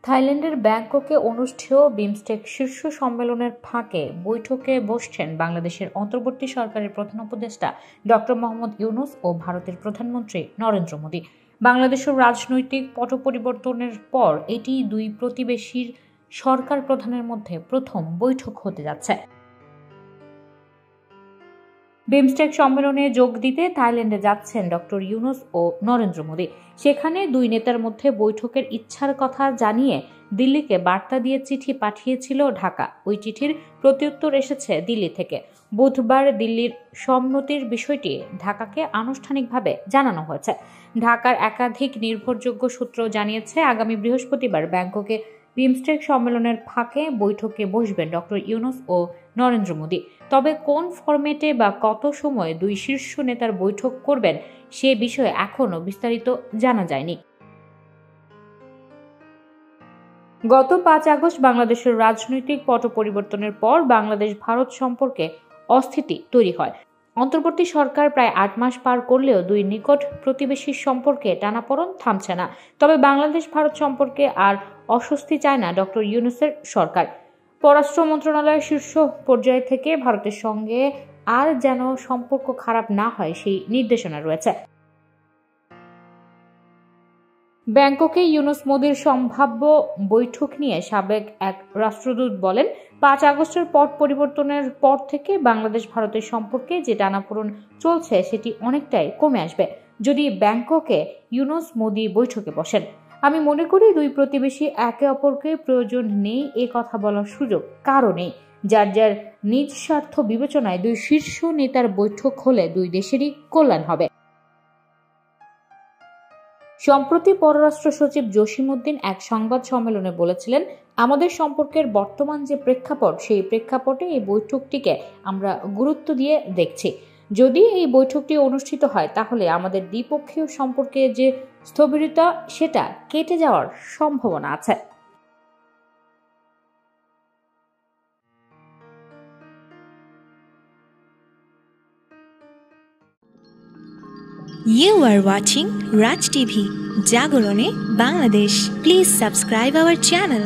থাইল্যান্ডের ব্যাংককে অনুষ্ঠেয় বিমস্টেক শীর্ষ সম্মেলনের ফাঁকে বৈঠকে বসছেন বাংলাদেশের অন্তর্বর্তী সরকারের প্রধান উপদেষ্টা ডক্টর মোহাম্মদ ইউনূস ও ভারতের প্রধানমন্ত্রী নরেন্দ্র মোদি। বাংলাদেশের রাজনৈতিক পট পরিবর্তনের পর এটি দুই প্রতিবেশীর সরকার প্রধানের মধ্যে প্রথম বৈঠক হতে যাচ্ছে। বিমস্টেক সম্মেলনে যোগ দিতে থাইল্যান্ডে যাচ্ছেন ডক্টর ইউনূস ও নরেন্দ্র মোদি। সেখানে দুই নেতার মধ্যে বৈঠকের ইচ্ছার কথা জানিয়ে দিল্লিকে বার্তা দিয়ে চিঠি পাঠিয়েছিল ঢাকা। ওই চিঠির প্রত্যুত্তর এসেছে দিল্লি থেকে। বুধবার দিল্লির সম্মতির বিষয়টি ঢাকাকে আনুষ্ঠানিকভাবে জানানো হয়েছে। ঢাকার একাধিক নির্ভরযোগ্য সূত্র জানিয়েছে, আগামী বৃহস্পতিবার ব্যাংককে বিমস্টেক সম্মেলনের ফাঁকে বৈঠকে বসবেন ডক্টর ইউনূস ও নরেন্দ্র মোদি। তবে কোন ফরম্যাটে বা কত সময় দুই শীর্ষ নেতার বৈঠক করবেন সে বিষয়ে এখনও বিস্তারিত জানা যায়নি। গত 5 আগস্ট বাংলাদেশের রাজনৈতিক পট পরিবর্তনের পর বাংলাদেশ ভারত সম্পর্কে অস্থিতি তৈরি হয়। অন্তর্বর্তী সরকার প্রায় 8 মাস পার করলেও দুই নিকট প্রতিবেশীর সম্পর্কে টানাপোড়েন থামছে না। তবে বাংলাদেশ ভারত সম্পর্কে আর অস্বস্তি চায় না ডক্টর ইউনূসের সরকার। পররাষ্ট্র মন্ত্রণালয়ের শীর্ষ পর্যায় থেকে ভারতের সঙ্গে আর যেন সম্পর্ক খারাপ না হয় সেই নির্দেশনা রয়েছে। ব্যাংককে ইউনূস মোদির সম্ভাব্য বৈঠক নিয়ে সাবেক এক রাষ্ট্রদূত বলেন, 5 আগস্টের পট পরিবর্তনের পর থেকে বাংলাদেশ ভারতের সম্পর্কে যে টানাপোড়েন চলছে সেটি অনেকটাই কমে আসবে যদি ব্যাংককে ইউনূস মোদি বৈঠকে বসেন। আমি মনে করি দুই প্রতিবেশী একে অপরকে প্রয়োজন নেই এ কথা বলার সুযোগ কারও নেই। যার যার নিজ স্বার্থ বিবেচনায় দুই শীর্ষ নেতার বৈঠক হলে দুই দেশেরই কল্যাণ হবে। সম্প্রতি পররাষ্ট্র সচিব জসিম উদ্দিন এক সংবাদ সম্মেলনে বলেছিলেন, আমাদের সম্পর্কের বর্তমান যে প্রেক্ষাপট সেই প্রেক্ষাপটে এই বৈঠকটিকে আমরা গুরুত্ব দিয়ে দেখছি। যদি এই বৈঠকটি অনুষ্ঠিত হয় তাহলে আমাদের দ্বিপক্ষীয় সম্পর্কে যে স্থবিরতা সেটা কেটে যাওয়ার সম্ভাবনা আছে। You are watching Raj TV, Jagorone, Bangladesh. Please subscribe our channel.